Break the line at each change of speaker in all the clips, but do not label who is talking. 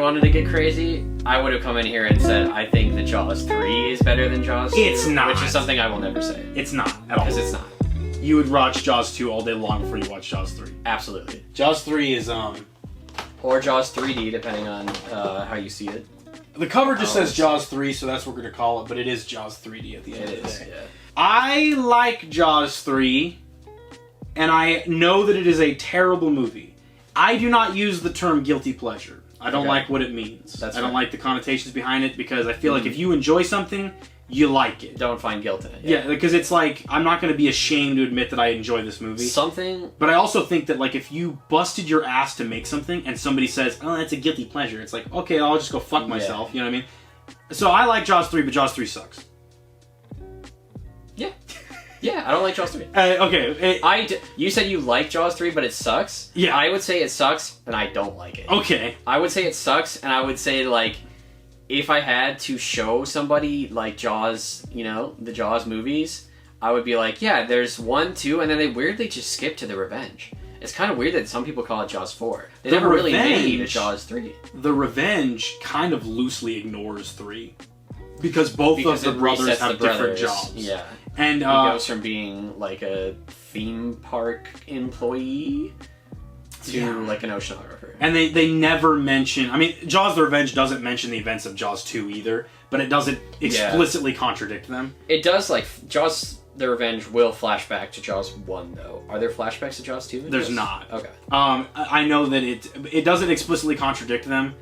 wanted to get crazy, I would have come in here and said, I think that Jaws 3 is better than Jaws 2.
It's not.
Which is something I will never say.
It's not at all.
Because it's not.
You would watch Jaws 2 all day long before you watch Jaws 3.
Absolutely.
Jaws 3 is,
Or Jaws 3D, depending on how you see it.
The cover just says Jaws 3, so that's what we're going to call it, but it is Jaws 3D at the end of the day.
It is, yeah.
I like Jaws 3, and I know that it is a terrible movie. I do not use the term guilty pleasure. I don't like what it means. I don't like the connotations behind it, because I feel like if you enjoy something, you like it.
Don't find guilt in it.
Yeah, because it's like, I'm not going to be ashamed to admit that I enjoy this movie. But I also think that, like, if you busted your ass to make something, and somebody says, oh, that's a guilty pleasure, it's like, okay, I'll just go fuck myself, you know what I mean? So I like Jaws 3, but Jaws 3 sucks.
Yeah. Yeah, I don't like Jaws 3.
Okay.
You said you like Jaws 3, but it sucks?
Yeah.
I would say it sucks, and I don't like it.
Okay.
I would say it sucks, and I would say, like, if I had to show somebody, like, Jaws, you know, the Jaws movies, I would be like, yeah, there's 1, 2, and then they weirdly just skip to The Revenge. It's kind of weird that some people call it Jaws 4. They never really made a Jaws 3.
The Revenge kind of loosely ignores 3. Because both of the brothers have different jobs.
Yeah.
And
he goes from being, like, a theme park employee to, like, an oceanographer.
And they never mention... I mean, Jaws the Revenge doesn't mention the events of Jaws 2 either, but it doesn't explicitly contradict them.
It does, like... Jaws the Revenge will flash back to Jaws 1, though. Are there flashbacks to Jaws 2?
There's not.
Okay.
I know that it doesn't explicitly contradict them,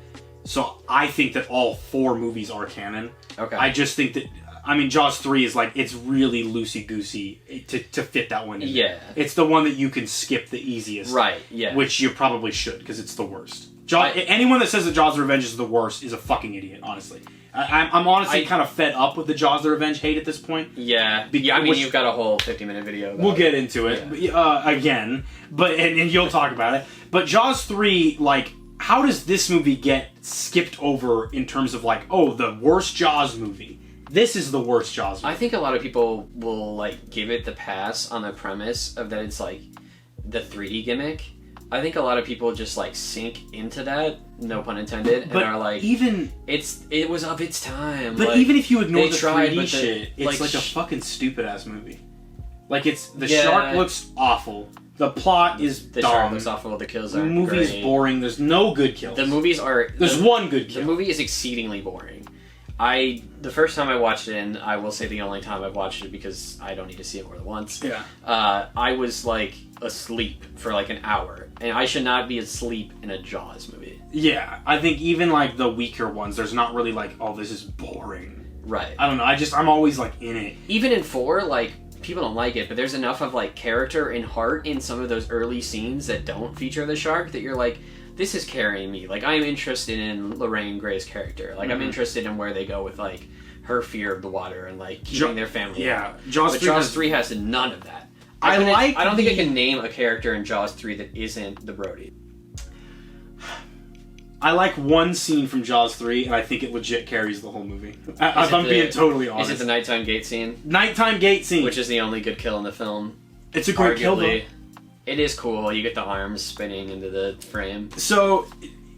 so I think that all 4 movies are canon.
Okay.
I just think that... I mean, Jaws 3 is like, it's really loosey-goosey to fit that one in.
Yeah.
It's the one that you can skip the easiest.
Right, yeah.
Which you probably should, because it's the worst. Anyone that says that Jaws the Revenge is the worst is a fucking idiot, honestly. I'm honestly kind of fed up with the Jaws the Revenge hate at this point.
Yeah. I mean, you've got a whole 50-minute video about
We'll get into it again, and you'll talk about it. But Jaws 3, like, how does this movie get skipped over in terms of, like, oh, the worst Jaws movie? This is the worst Jaws movie.
I think a lot of people will, like, give it the pass on the premise of that it's, like, the 3D gimmick. I think a lot of people just, like, sink into that, no pun intended, and are like, it was of its time.
But
like,
even if you ignore the 3D shit, it's like a fucking stupid-ass movie. Like, the shark looks awful. The plot is dumb.
The shark looks awful, the kills aren't
great. The movie's boring, there's no good kills. There's one good kill.
The movie is exceedingly boring. The first time I watched it, and I will say the only time I've watched it because I don't need to see it more than once.
Yeah.
I was like asleep for like an hour, and I should not be asleep in a Jaws movie.
Yeah, I think even like the weaker ones, there's not really like, oh, this is boring.
Right.
I don't know. I'm always like in it.
Even in 4, like people don't like it, but there's enough of like character and heart in some of those early scenes that don't feature the shark that you're like, this is carrying me. Like, I'm interested in Lorraine Gray's character. Like, I'm interested in where they go with, like, her fear of the water and, like, keeping their family.
Yeah.
Jaws 3 has none of that. I don't think I can name a character in Jaws 3 that isn't the Brody.
I like one scene from Jaws 3, and I think it legit carries the whole movie. If I'm being totally honest.
Is it the nighttime gate scene?
Nighttime gate scene.
Which is the only good kill in the film.
It's a great kill, though.
It is cool. You get the arms spinning into the frame.
So,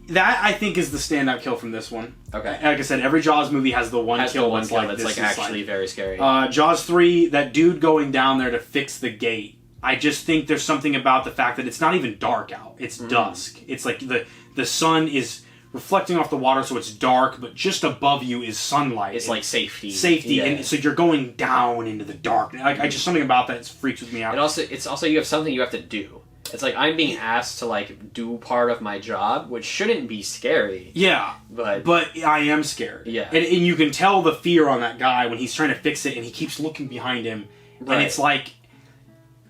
that I think is the standout kill from this one.
Okay.
Like I said, every Jaws movie has the one kill that's like
actually very scary.
Jaws 3, that dude going down there to fix the gate. I just think there's something about the fact that it's not even dark out. It's dusk. It's like the sun is reflecting off the water, so it's dark, but just above you is sunlight.
It's like safety.
And so you're going down into the dark. Like, just something about that freaks with me out.
It's also you have something you have to do. It's like I'm being asked to like do part of my job, which shouldn't be scary.
Yeah,
but
I am scared.
Yeah,
and you can tell the fear on that guy when he's trying to fix it, and he keeps looking behind him, and it's like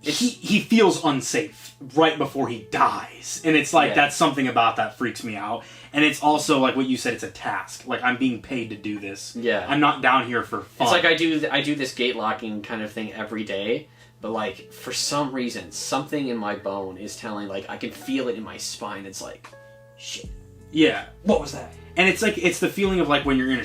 he feels unsafe right before he dies, and it's like that's something about that freaks me out. And it's also like what you said, it's a task. Like, I'm being paid to do this.
Yeah,
I'm not down here for fun.
It's like I do this gate locking kind of thing every day. But, like, for some reason, something in my bone is telling, like, I can feel it in my spine. It's like, shit.
Yeah.
What was that?
And it's like, it's the feeling of, like, when you're in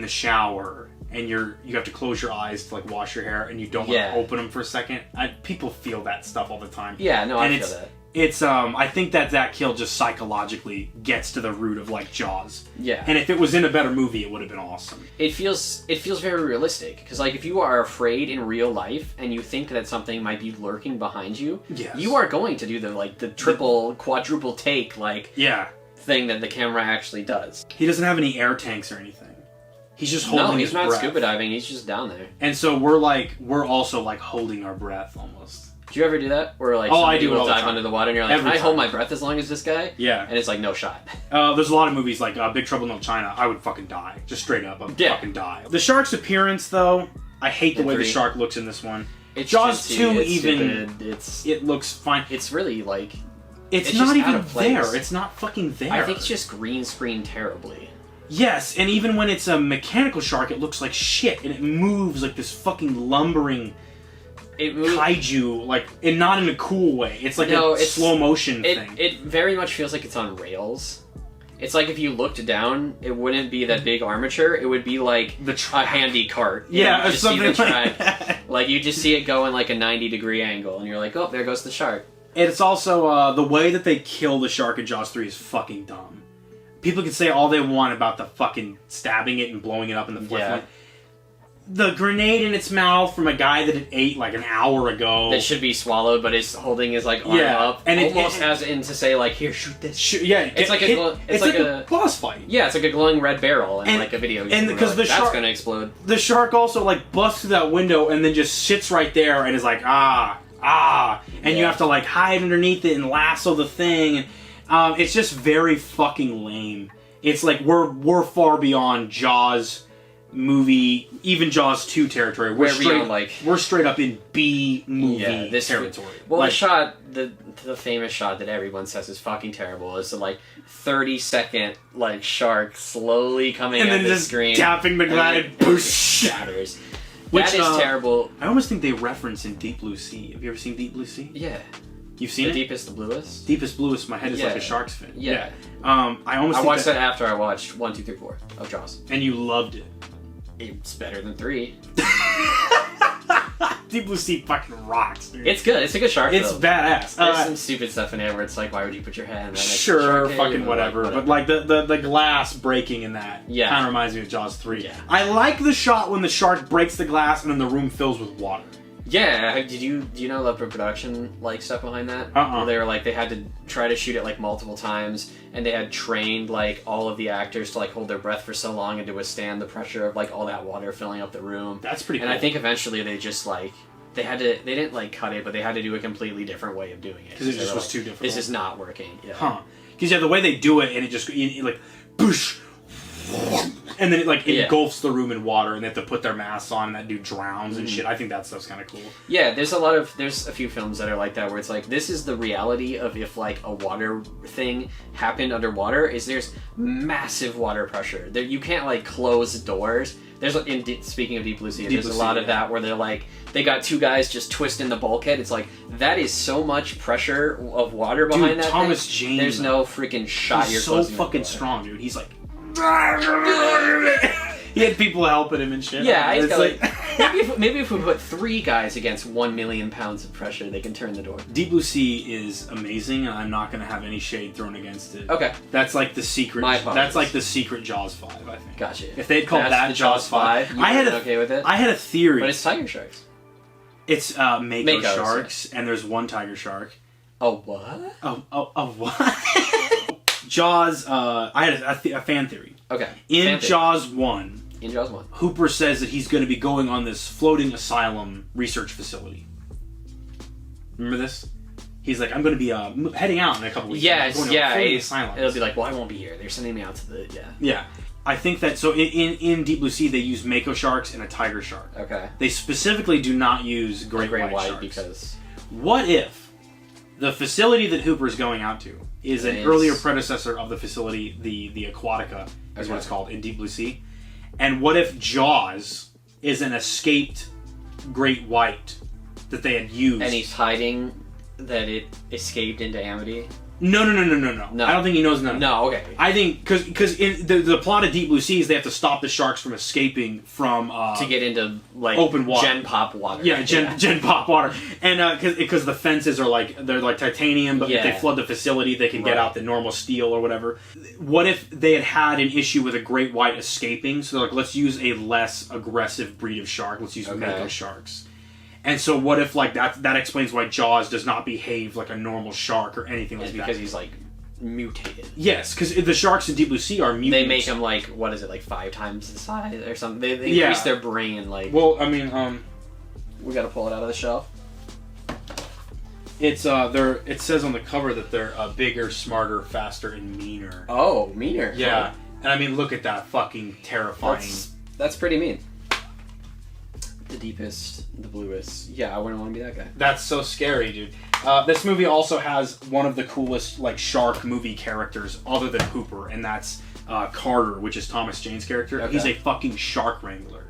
the shower and you have to close your eyes to, like, wash your hair and you don't want to open them for a second. People feel that stuff all the time.
Yeah, no, I feel that.
It's I think that kill just psychologically gets to the root of like Jaws.
Yeah.
And if it was in a better movie, it would have been awesome.
It feels very realistic because like if you are afraid in real life and you think that something might be lurking behind you,
yes.
you are going to do the triple, quadruple take
yeah.
thing that the camera actually does.
He doesn't have any air tanks or anything. He's just holding his breath.
No, he's not scuba diving. He's just down there.
And so we're also like holding our breath almost.
Do you ever do that? Where like
I do
will dive under the water and you're like, can I hold my breath as long as this guy?
Yeah.
And it's like, no shot.
There's a lot of movies like Big Trouble in Little China. I would fucking die. Just straight up. I would fucking die. The shark's appearance, though, I hate the way the shark looks in this one.
It's
Jaws
chintzy,
2
it's
even...
stupid.
It looks fine.
It's really like...
It's not even there. It's not fucking there.
I think it's just green screen terribly.
Yes, and even when it's a mechanical shark, it looks like shit, and it moves like this fucking lumbering... kaiju, like, and not in a cool way. It's like a slow motion thing.
It very much feels like it's on rails. It's like if you looked down, it wouldn't be that big armature. It would be like a handy cart.
Yeah, or something like
that. Like you just see it go in like a 90-degree angle, and you're like, oh, there goes the shark.
It's also the way that they kill the shark in Jaws 3 is fucking dumb. People can say all they want about the fucking stabbing it and blowing it up in the fourth one. The grenade in its mouth from a guy that it ate like an hour ago.
That should be swallowed, but it's holding his like arm up, and almost has it in to say like, "Here, shoot this." It's like a
boss fight.
Yeah, it's like a glowing red barrel in like a video.
And because the
shark,
that's
gonna explode.
The shark also like busts through that window and then just sits right there and is like and you have to like hide underneath it and lasso the thing. It's just very fucking lame. It's like we're far beyond Jaws movie, even Jaws 2 territory. We're straight up in B movie territory.
Well, the famous shot that everyone says is fucking terrible is the like 30-second like shark slowly coming at the screen,
tapping the glass and boosh
shatters. That is terrible.
I almost think they reference in Deep Blue Sea. Have you ever seen Deep Blue Sea?
Yeah.
You've seen it?
Deepest, the bluest?
Deepest, bluest. My head is like a shark's fin.
Yeah.
I
watched that after I watched 1, 2, 3, 4 of Jaws.
And you loved it.
It's better than 3.
Deep Blue Sea fucking rocks, dude.
It's good. It's a good shark
It's
film.
Badass.
There's some stupid stuff in there where it's like, why would you put your hand in that?
Sure, fucking whatever. But like the glass breaking in that kind of reminds me of Jaws 3.
Yeah.
I like the shot when the shark breaks the glass and then the room fills with water.
Yeah, do you know the production like stuff behind that? Where they were like they had to try to shoot it like multiple times, and they had trained like all of the actors to like hold their breath for so long and to withstand the pressure of like all that water filling up the room.
That's pretty cool.
And I think eventually they just like they didn't like cut it, but they had to do a completely different way of doing it
because it just was too difficult.
This is not working. Yeah.
Huh? Because the way they do it, and it just like boosh. And then it like engulfs the room in water, and they have to put their masks on, and that dude drowns and shit. I think that stuff's kind of cool.
Yeah, there's a few films that are like that, where it's like, this is the reality of if like a water thing happened underwater, is there's massive water pressure. There, you can't like close doors. There's speaking of Deep Blue Sea, there's a lot of that where they're like, they got two guys just twisting the bulkhead. It's like, that is so much pressure of water behind that
Thomas
thing.
Jane,
there's no freaking shot.
He's so fucking strong, dude. He's like. He had people helping him and shit.
Yeah, he's got like maybe if we put 3 guys against 1 million pounds of pressure, they can turn the door.
Deep Blue Sea is amazing, and I'm not going to have any shade thrown against it.
Okay,
that's like the secret. That's like the secret Jaws 5, I think.
Gotcha.
If they'd called that Jaws 5,
I had okay with it.
I had a theory,
but it's tiger sharks.
It's Mako sharks, and there's one tiger shark.
Oh what?
Oh what? Jaws. I had a fan theory.
Okay.
In Jaws 1.
In Jaws 1.
Hooper says that he's going to be going on this floating asylum research facility. Remember this? He's like, I'm going to be heading out in a couple weeks.
Yeah.
It'll
be like, well, I won't be here. They're sending me out to the
Yeah. I think that so in Deep Blue Sea they use Mako sharks and a tiger shark.
Okay.
They specifically do not use great white sharks.
Because
what if the facility that Hooper's going out to is an earlier predecessor of the facility, the Aquatica is what it's called, in Deep Blue Sea. And what if Jaws is an escaped great white that they had used?
And he's hiding that it escaped into Amity?
No.
No.
I don't think he knows none.
No, okay.
I think because in the plot of Deep Blue Sea is they have to stop the sharks from escaping from
to get into like
open water,
Gen Pop water.
Yeah, Gen Pop water, and because the fences are they're like titanium, but if they flood the facility, they can get out the normal steel or whatever. What if they had an issue with a great white escaping? So they're like, let's use a less aggressive breed of shark. Let's use mako sharks. And so what if like that explains why Jaws does not behave like a normal shark or anything like that?
Because he's like mutated.
Yes, because the sharks in Deep Blue Sea are mutants.
They make him like, what is it, like 5 times the size or something? They increase their brain like.
Well, I mean,
we got to pull it out of the shelf.
It's it says on the cover that they're bigger, smarter, faster, and meaner.
Oh, meaner.
Yeah, and I mean, look at that fucking terrifying.
That's pretty mean. The deepest, the bluest. Yeah, I wouldn't want to be that guy.
That's so scary, dude. This movie also has one of the coolest like shark movie characters other than Hooper, and that's Carter, which is Thomas Jane's character. Okay. He's a fucking shark wrangler.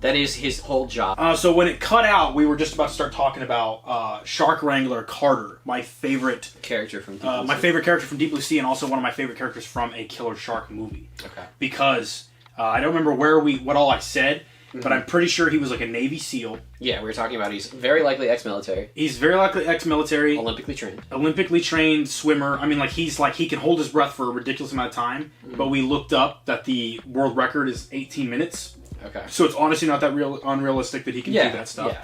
That is his whole job.
So when it cut out, we were just about to start talking about Shark Wrangler Carter, my favorite
character from Deep Blue Sea.
My favorite character from Deep Blue Sea, and also one of my favorite characters from a killer shark movie.
Okay.
Because I don't remember what all I said. But I'm pretty sure he was like a Navy SEAL.
Yeah, we were talking about he's very likely ex-military.
He's very likely ex-military.
Olymphically
trained swimmer. I mean, like he can hold his breath for a ridiculous amount of time. But we looked up that the world record is 18 minutes.
Okay.
So it's honestly not that unrealistic that he can do that stuff.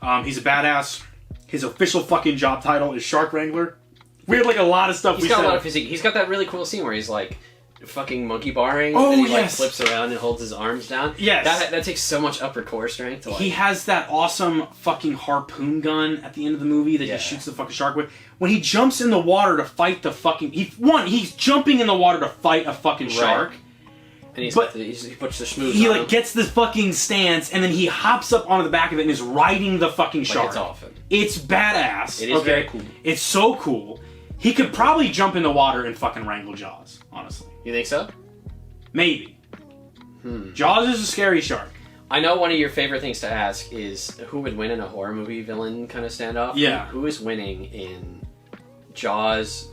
Yeah. He's a badass. His official fucking job title is Shark Wrangler. We had like a lot of stuff.
He's got a lot of physique. He's got that really cool scene where he's like fucking monkey barring, and he like flips around and holds his arms down.
Yes.
That takes so much upper core strength to like...
He has that awesome fucking harpoon gun at the end of the movie that he shoots the fucking shark with. When he jumps in the water to fight the fucking... He's jumping in the water to fight a fucking shark.
And he puts the schmooze
he
on
like
him.
Gets this fucking stance, and then he hops up onto the back of it and is riding the fucking shark.
It's awesome.
It's badass.
It is very cool.
It's so cool. He could probably jump in the water and fucking wrangle Jaws, honestly.
You think so?
Maybe. Jaws is a scary shark.
I know one of your favorite things to ask is who would win in a horror movie villain kind of standoff?
Yeah.
Who is winning in Jaws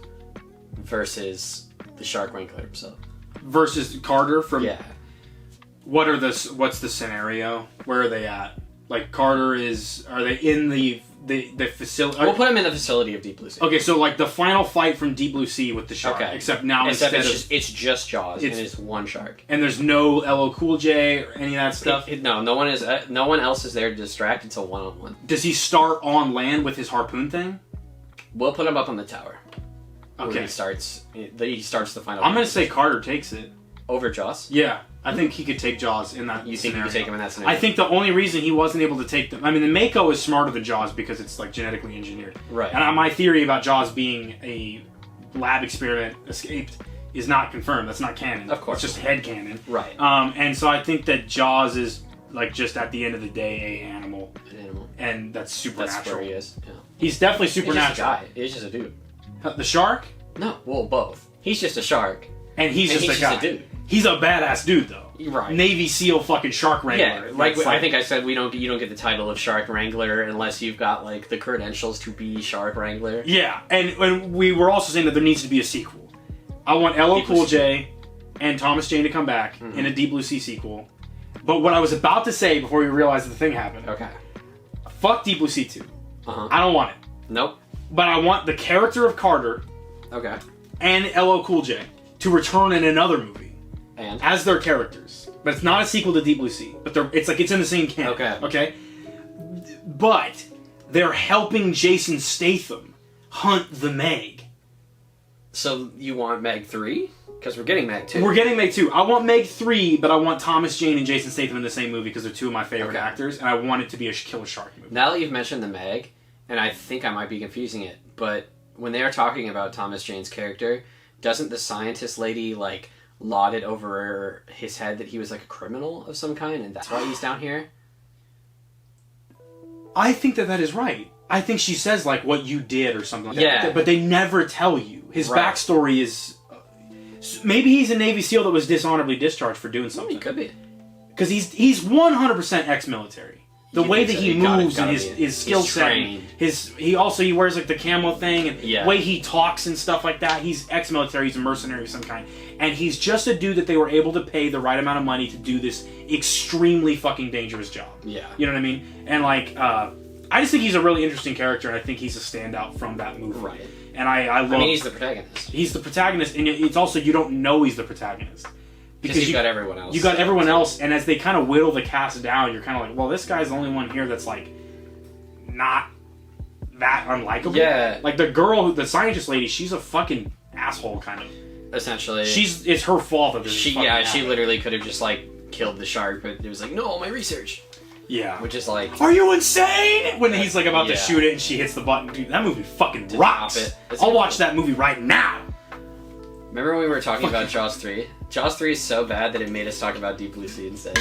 versus the Shark Wrangler himself?
Versus Carter from...
Yeah.
What's the scenario? Where are they at? Like, Carter are they in the facility?
We'll put him in the facility of Deep Blue Sea.
Okay, so like the final fight from Deep Blue Sea with the shark. Okay. Except
it's just Jaws and it's one shark.
And there's no LL Cool J or any of that stuff?
No one else is there to distract. It's a one-on-one.
Does he start on land with his harpoon thing?
We'll put him up on the tower.
Okay.
He starts the final.
I'm going to say Carter takes it.
Over Jaws?
Yeah. I think he could take Jaws in that
You
scenario.
think you could take him in that scenario?
I think the only reason he wasn't able to take them... I mean, the Mako is smarter than Jaws because it's, like, genetically engineered.
Right.
And my theory about Jaws being a lab experiment escaped is not confirmed. That's not canon.
Of course.
It's just head canon.
Right.
And so I think that Jaws is, like, just at the end of the day, an animal. And that's supernatural.
That's where he is. Yeah.
He's definitely supernatural.
He's just a guy. He's just a dude.
The shark?
No. Well, both. He's just a shark.
And he's just a guy.
A dude.
He's a badass dude, though.
Right.
Navy SEAL fucking shark wrangler.
Yeah, like I think I said, you don't get the title of shark wrangler unless you've got like the credentials to be shark wrangler.
Yeah, and we were also saying that there needs to be a sequel. I want LL Cool J and Thomas Jane to come back in a Deep Blue Sea sequel. But what I was about to say before we realized the thing happened.
Okay.
Fuck Deep Blue Sea 2.
Uh-huh.
I don't want it.
Nope.
But I want the character of Carter.
Okay.
And LL Cool J to return in another movie.
And?
As their characters. But it's not a sequel to Deep Blue Sea. But it's in the same camp.
Okay.
Okay? But they're helping Jason Statham hunt the Meg.
So you want Meg 3? Because we're getting Meg 2.
We're getting Meg 2. I want Meg 3, but I want Thomas Jane and Jason Statham in the same movie because they're two of my favorite actors, and I want it to be a killer shark movie.
Now that you've mentioned the Meg, and I think I might be confusing it, but when they are talking about Thomas Jane's character, doesn't the scientist lady, like, laud it over his head that he was like a criminal of some kind, and that's why he's down here?
I think that is right. I think she says, like, what you did or something like
that.
But they never tell you. His backstory is... maybe he's a Navy SEAL that was dishonorably discharged for doing something.
He could be.
Because he's 100% ex-military. the way that he moves and his skill set,
trained.
he wears like the camo thing and
Yeah.
the way he talks and stuff like that. He's ex-military, he's a mercenary of some kind, and he's just a dude that they were able to pay the right amount of money to do this extremely fucking dangerous job.
Yeah.
You know what I mean? And like, I just think he's a really interesting character, and I think he's a standout from that movie.
Right.
And I love.
I mean, he's the protagonist.
He's the protagonist, and it's also you don't know he's the protagonist
Because you've got everyone else.
You got everyone else, and as they kind of whittle the cast down, you're kind of like, well, this guy's the only one here that's like not that unlikable.
Yeah.
Like the girl, the scientist lady, she's a fucking asshole, kind of.
Essentially.
It's her fault that this
she literally could have just like killed the shark, but it was like, no, my research.
Yeah.
Which is like,
are you insane? When he's like about to
Yeah.
shoot it and she hits the button, dude, that movie fucking
To
rocks.
top it.
I'll watch that movie right now.
remember when we were talking about Jaws 3? Jaws 3 is so bad that it made us talk about Deep Blue Sea instead.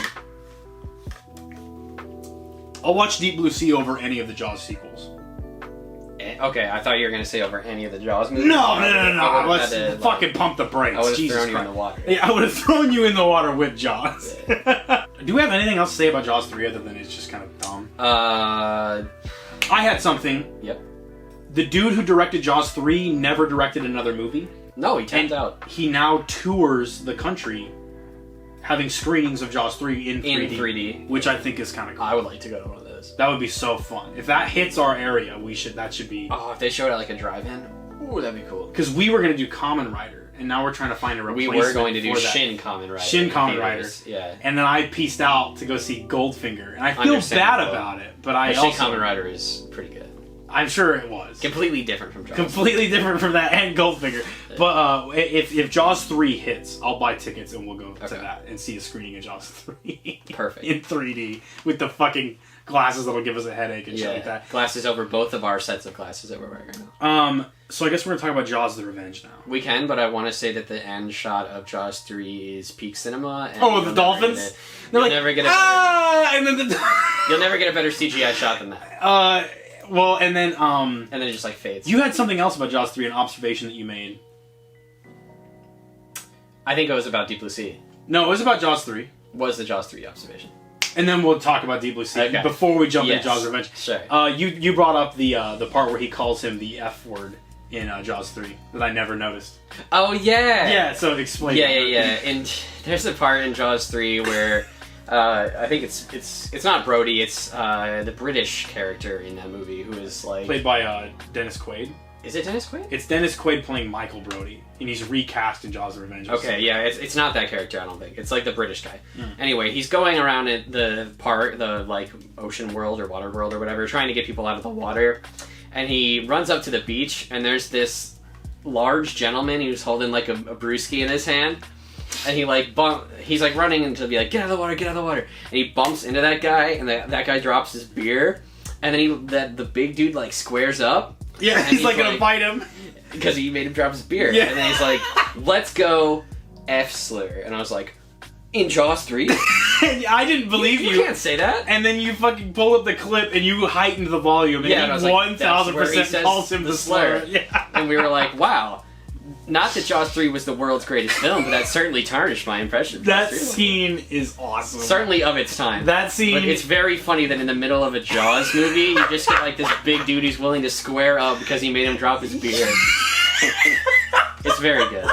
I'll watch Deep Blue Sea over any of the Jaws sequels.
Okay, I thought you were going to say over any of the Jaws movies.
No.
Let's
Let's fucking pump the brakes.
I would have
Jesus
thrown you in
Christ.
the water.
Yeah, I would have thrown you in the water with Jaws. Do we have anything else to say about Jaws 3 other than it's just kind of dumb? I had something.
Yep.
The dude who directed Jaws 3 never directed another movie.
No, he tapped out.
He now tours the country having screenings of Jaws 3 in 3D.
In 3D.
Which I think is kind of cool.
I would like to go to one of those.
That would be so fun. If that hits our area, that should be...
Oh, if they showed it like a drive-in, ooh, that'd be cool.
Because we were going to do Kamen Rider, and now we're trying to find a
We
replacement
were going to do
for that.
Shin Kamen Rider.
Shin Kamen Rider.
Theaters. Yeah.
And then I pieced out to go see Goldfinger. And I feel bad about it, but I
Shin
also...
Kamen Rider is pretty good.
I'm sure it was.
Completely different from Jaws.
Completely different from that and Goldfinger. But if Jaws 3 hits, I'll buy tickets and we'll go to that and see a screening of Jaws 3.
Perfect.
In 3D with the fucking glasses that'll give us a headache and shit like that.
Glasses over both of our sets of glasses that we're wearing right now.
So I guess we're going to talk about Jaws the Revenge now.
We can, but I want to say that the end shot of Jaws 3 is peak cinema. And
the dolphins?
You'll never get
and then
you'll never get a better CGI shot than that.
Well, and then
it just like fades.
You had something else about Jaws 3, an observation that you made.
I think it was about Deep Blue Sea.
No, it was about Jaws 3.
Was the Jaws 3 observation?
And then we'll talk about Deep Blue Sea before we jump into Jaws Revenge.
Sure.
You brought up the part where he calls him the F word in Jaws 3 that I never noticed.
Oh yeah.
Yeah. So explain.
Yeah. And there's a part in Jaws 3 where I think it's not Brody. It's the British character in that movie who is like
played by Dennis Quaid.
Is it Dennis Quaid?
It's Dennis Quaid playing Michael Brody, and he's recast in Jaws: The Revenge.
Okay, yeah, it's not that character. I don't think it's like the British guy. Anyway, he's going around at the like ocean world or water world or whatever, trying to get people out of the water, and he runs up to the beach, and there's this large gentleman who's holding like a brewski in his hand, and he's like running into be like, get out of the water, get out of the water, and he bumps into that guy, and that guy drops his beer, and then the big dude like squares up.
Yeah, he's like gonna bite him
because he made him drop his beer.
Yeah.
And then he's like, "Let's go, F slur." And I was like, "In Jaws 3?"
I didn't believe you.
You can't say that.
And then you fucking pull up the clip and you heightened the volume. And
and I was like,
1,000% calls him the slur. Yeah.
And we were like, "Wow." Not that Jaws 3 was the world's greatest film, but that certainly tarnished my impression of
That
Jaws 3.
scene is awesome.
Certainly of its time.
That scene...
But it's very funny that in the middle of a Jaws movie, you just get like this big dude who's willing to square up because he made him drop his beer. It's very good.